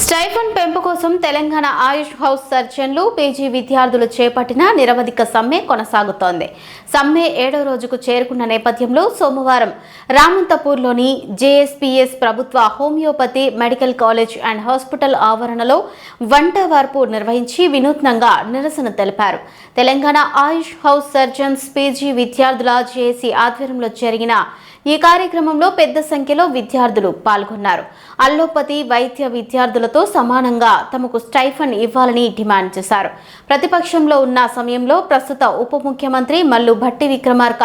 Stipend పెంపు కోసం తెలంగాణ ఆయుష్ house సర్జన్లు PG విద్యార్థులు చేపట్టిన నిరవధిక సమ్మె కొనసాగుతోంది. సమ్మె 7వ రోజుకు చేరుకున్న నేపథ్యంలో సోమవారం రామంతపూర్లోని జేఎస్పీఎస్ ప్రభుత్వ homeopathy medical college and hospital ఆవరణలో వంట వార్పు నిర్వహించి వినూత్నంగా నిరసన తెలిపారు. తెలంగాణ ఆయుష్ హౌస్ సర్జన్స్ పీజీ విద్యార్థుల జేఏసీ ఆధ్వర్యంలో జరిగిన ఈ కార్యక్రమంలో పెద్ద సంఖ్యలో విద్యార్థులు పాల్గొన్నారు. అల్లోపతి వైద్య విద్యార్థులతో సమానంగా తమకు స్టైఫండ్ ఇవ్వాలని డిమాండ్ చేశారు. ప్రతిపక్షంలో ఉన్న సమయంలో ప్రస్తుత ఉప ముఖ్యమంత్రి మల్లు భట్టి విక్రమార్క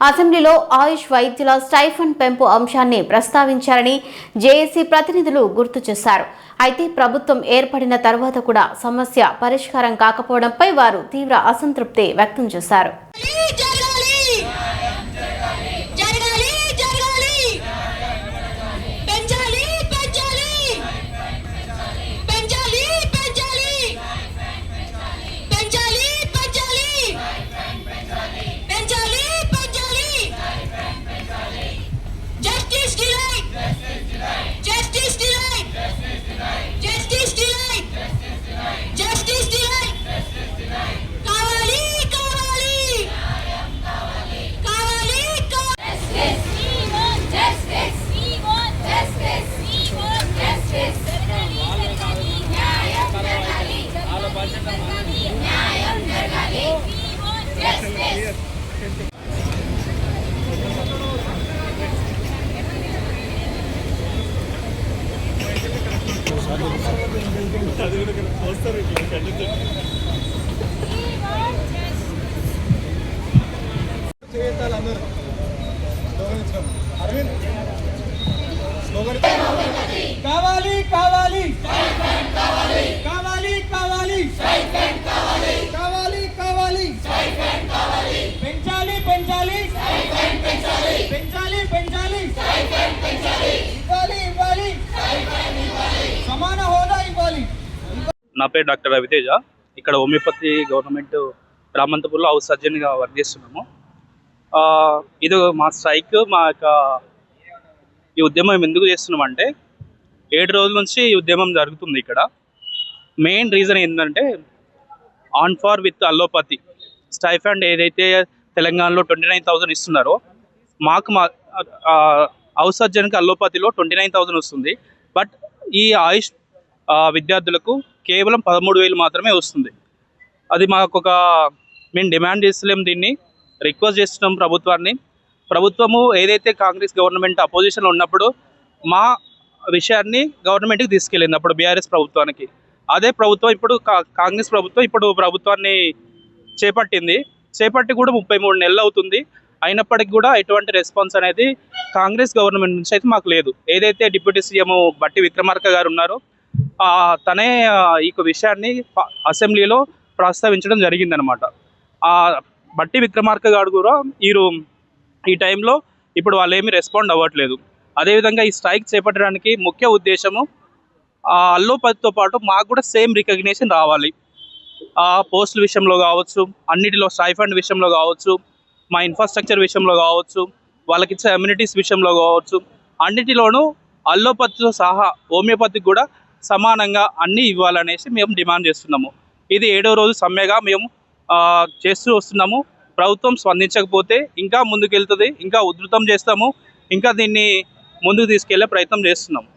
అసెంబ్లీలో ఆయుష్ వైద్యుల స్టైఫండ్ పెంపు అంశాన్ని ప్రస్తావించారని జేఏసీ ప్రతినిధులు గుర్తు చేశారు. అయితే ప్రభుత్వం ఏర్పడిన తర్వాత కూడా సమస్య పరిష్కారం కాకపోవడంపై వారు తీవ్ర అసంతృప్తి వ్యక్తం చేశారు. కావాలి కావాలి కావాలి కావాలి కావాలి కావాలి పెంచాలి పెంచాలి పెంచాలి పెంచాలి ఇవ్వాలి ఇవ్వాలి సమాన హోదా ఇవ్వాలి. నా పేరు డాక్టర్ రవితేజ. ఇక్కడ హోమియోపతి గవర్నమెంట్ రామంతపూర్లో హౌస్ సర్జన్గా వర్క్ చేస్తున్నాము. ఇది మా స్ట్రైక్, మా యొక్క ఈ ఉద్యమం ఎందుకు చేస్తున్నామంటే 7 రోజుల నుంచి ఈ ఉద్యమం జరుగుతుంది. ఇక్కడ మెయిన్ రీజన్ ఏంటంటే on par with allopathy stipend ఏదైతే తెలంగాణలో 29,000 ఇస్తున్నారో మాకు మా హౌస్ సర్జన్కి అల్లోపతిలో 29,000 వస్తుంది. బట్ ఈ ఆయుష్ విద్యార్థులకు కేవలం 13,000 మాత్రమే వస్తుంది. అది మాకు మేము డిమాండ్ చేస్తలేము, దీన్ని రిక్వెస్ట్ చేస్తున్నాం ప్రభుత్వాన్ని. ప్రభుత్వము ఏదైతే కాంగ్రెస్ గవర్నమెంట్ అపోజిషన్లో ఉన్నప్పుడు మా విషయాన్ని గవర్నమెంట్కి తీసుకెళ్ళింది, అప్పుడు బీఆర్ఎస్ ప్రభుత్వానికి. అదే ప్రభుత్వం ఇప్పుడు కాంగ్రెస్ ప్రభుత్వం ఇప్పుడు ప్రభుత్వాన్ని చేపట్టి కూడా 33 నెలలు అవుతుంది. అయినప్పటికీ కూడా ఎటువంటి రెస్పాన్స్ అనేది కాంగ్రెస్ గవర్నమెంట్ నుంచి అయితే మాకు లేదు. ఏదైతే డిప్యూటీ సీఎం భట్టి విక్రమార్క గారు ఉన్నారో తనే ఈ విషయాన్ని అసెంబ్లీలో ప్రస్తావించడం జరిగిందనమాట. భట్టి విక్రమార్క గారు కూడా ఈ టైంలో ఇప్పుడు వాళ్ళు ఏమీ రెస్పాండ్ అవ్వట్లేదు. అదేవిధంగా ఈ స్ట్రైక్ చేపట్టడానికి ముఖ్య ఉద్దేశము అల్లోపతితో పాటు మాకు కూడా సేమ్ రికగ్నిషన్ రావాలి. పోస్టుల విషయంలో కావచ్చు, అన్నిటిలో స్టైఫండ్ విషయంలో కావచ్చు, మా ఇన్ఫ్రాస్ట్రక్చర్ విషయంలో కావచ్చు, వాళ్ళకి ఇచ్చే అమ్యూనిటీస్ విషయంలో కావచ్చు, అన్నిటిలోనూ అల్లోపతితో సహా హోమియోపతికి కూడా సమానంగా అన్నీ ఇవ్వాలనేసి మేము డిమాండ్ చేస్తున్నాము. ఇది 7వ రోజు సమ్మెగా మేము చేస్తూ వస్తున్నాము. ప్రభుత్వం స్పందించకపోతే ఇంకా ముందుకెళ్తుంది, ఇంకా ఉధృతం చేస్తాము, ఇంకా దీన్ని ముందుకు తీసుకెళ్లే ప్రయత్నం చేస్తున్నాము.